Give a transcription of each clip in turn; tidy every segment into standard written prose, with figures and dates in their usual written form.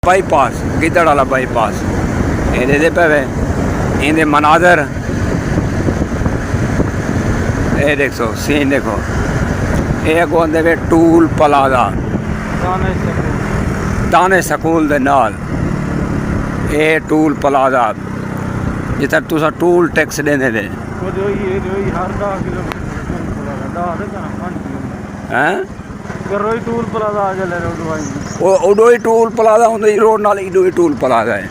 Bypass गिद्दड़ वाला bypass ये पे इनके मनाजर ये देखो सीन देखो ये अगों आंदे टूल प्लाजा दाने स्कूल दे नाल ये टूल प्लाजा जिथे तुस टूल टैक्स देंदे थे हैं उडोई टूल प्लाजा होंगे रोड नाल इडोई टूल प्लाजा है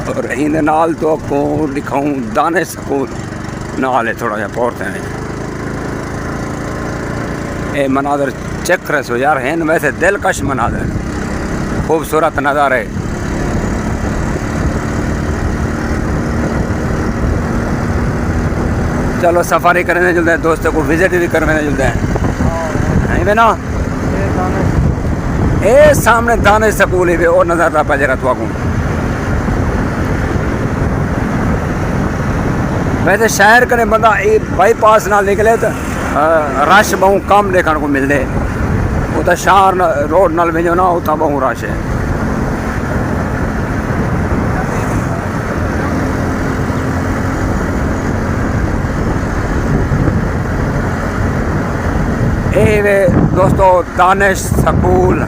और इन नाल तो को दिखाऊं दाने स्कूल नाल है थोड़ा जहा पौरते हैं ये मनाजर चेक करे सो यार हैं वैसे दिलकश मनाजर खूबसूरत नज़ारे चलो सफारी करने चलते हैं दोस्तों को विजिट भी करने चलते हैं नहीं ना ये सामने दाने स्कूल ही और नजर रहा जरा तो वैसे शहर कने बंदा बाईपास ना निकले तो रश बहु कम देखने को मिलते वो तो शहर रोड नाल वेजो ना उतना बहु रश है वे दोस्तों दानिश स्कूल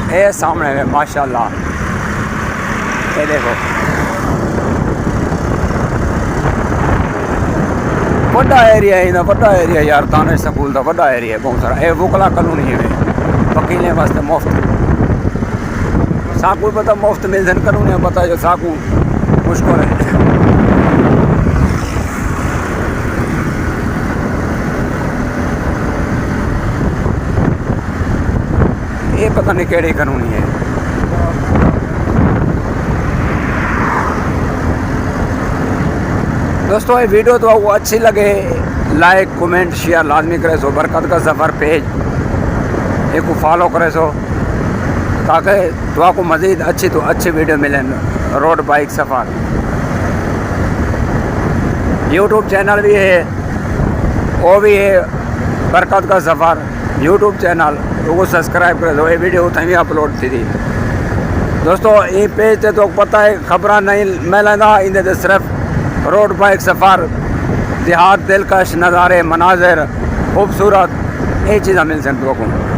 ये सामने है माशाल्लाह ये देखो बड़ा एरिया है बड़ा एरिया यार दानिश स्कूल का बड़ा एरिया है बहुत सारा ये वकला कॉलोनी है वकीलें वास्ते मुफ्त साकू पता मुफ्त मिलते कानून पता जो साकू मुश्किल है ये पता नहीं केड़ी कानूनी है दोस्तों ये वीडियो तो आपको अच्छी लगे लाइक कमेंट शेयर लाजमी करे सो बरकत का सफ़र पेज एक फॉलो करे सो ताकि तो आपको मज़ीद अच्छी तो अच्छी वीडियो मिले रोड बाइक सफ़र यूट्यूब चैनल भी है वो भी है बरकत का सफ़र यूट्यूब चैनल वो सब्सक्राइब करे दो ये वीडियो उतना भी अपलोड थी दोस्तों ये पेज से तो पता है खबर नहीं मिलना इन्हें सिर्फ रोड बाइक सफ़र देहात दिलकश नज़ारे मनाजिर खूबसूरत ये चीज़ा मिल सकती को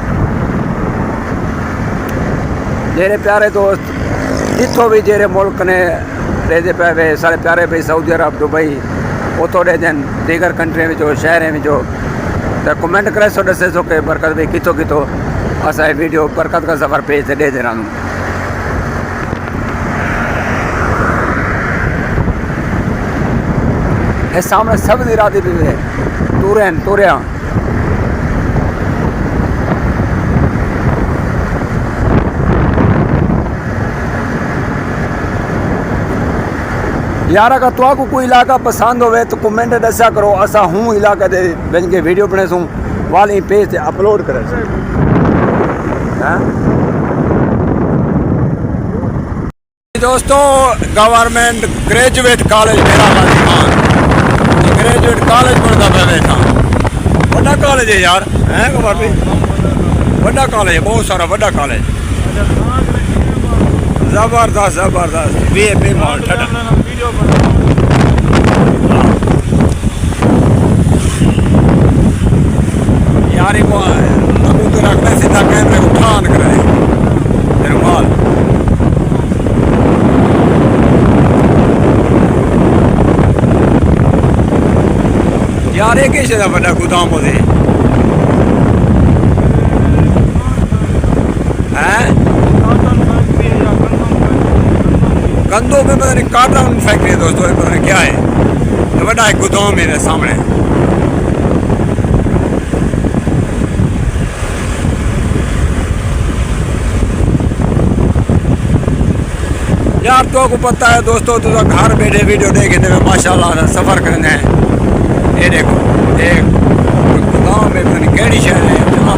जेरे प्यारे दोस्त जितों भी जेरे मुल्क ने रहते पे वे सारे प्यारे भाई सऊदी अरब दुबई उतो रहन दीगर कंट्री में जो शहर में जो तो कमेंट करे सो दसे सो के बरकत भाई कितों कितों असा वीडियो बरकत का सफ़र पेज से दे रहा हूँ ये सामने सब इरादे भी है तुरया यार अगर तो आपको कोई इलाका पसंद होवे तो कमेंट दसा करो असा हूँ इलाके दे बन के वीडियो बने सूँ वाली पेज से अपलोड करे दोस्तों गवर्नमेंट ग्रेजुएट कॉलेज मेरा ग्रेजुएट कॉलेज पढ़ता पे बैठा बड़ा कॉलेज है यार है बड़ा कॉलेज है बहुत सारा बड़ा कॉलेज जबरदस्त जबरदस्त वीआईपी मॉल यार को तो रखना सीधा कैमरे उठान कराए रुमाल यार एक ही बड़ा गोदाम होते हैं कंधों में पता नहीं कार्टन फैक्ट्री है दोस्तों पता नहीं क्या है बड़ा एक गोदाम मेरे सामने यार तो को पता है दोस्तों तो घर बैठे वीडियो देखे माशाल्लाह सफ़र करना है ये देखो एक गाँव में पता नहीं केड़ी शहर है जहाँ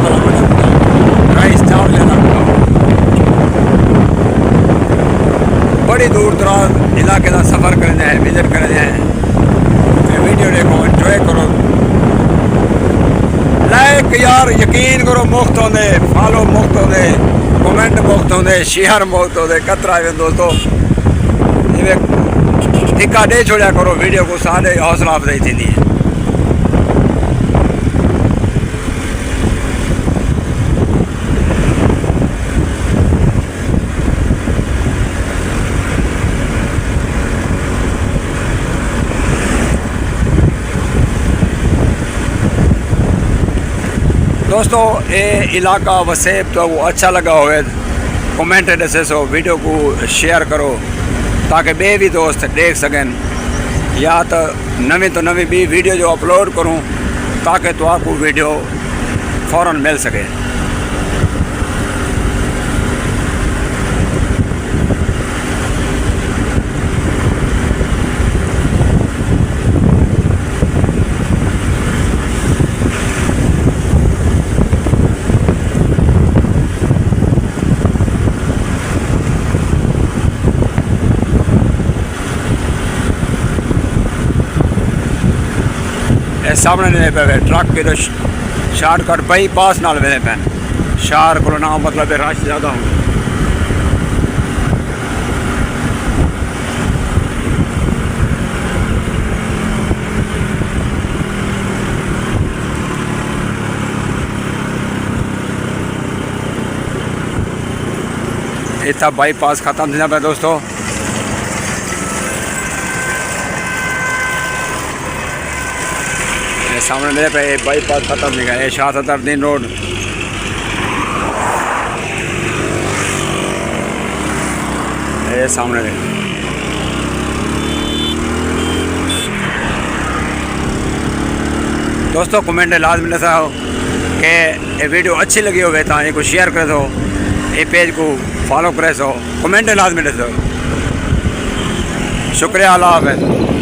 राइस चावल लेना बड़ी दूर दराज इलाके का सफ़र करते हैं, विजिट करते हैं। वीडियो देखो, इंजॉय करो, लाइक यार यकीन करो मुफ्त होंगे, फॉलो मुफ्त होंगे, कमेंट मुफ्त होंगे, शेयर मुफ्त होंगे, कतरा है दोस्तों। टिक्का दे छोड़ा करो वीडियो को, सारे हौसला अफजाई थी है। दोस्तों ये इलाका वसेब तो अच्छा लगा हुए कमेंट दसे सो, वीडियो को शेयर करो ताकि बे भी दोस्त देख सकें, या तो नवी भी वीडियो जो अपलोड करूं ताकि तो आपको वीडियो फ़ौरन मिल सके। सामने नहीं पे ट्रक के तो शार्टकट बाईपास नाल वेले पैन, शहर को ना मतलब रश ज़्यादा हो। इतना बाईपास ख़त्म थी पे दोस्तों। सामने मेरे पे बाईपास खत्म नहीं गया, शाह सदरुद्दीन रोड। ये सामने दोस्तों कमेंट लाजमी लिखा हो कि ये वीडियो अच्छी लगी हो तो ये को शेयर कर दो, ये पेज को फॉलो करे सो, कमेंट लाजमी लिखो। शुक्रिया, अल्लाह हाफ़िज़।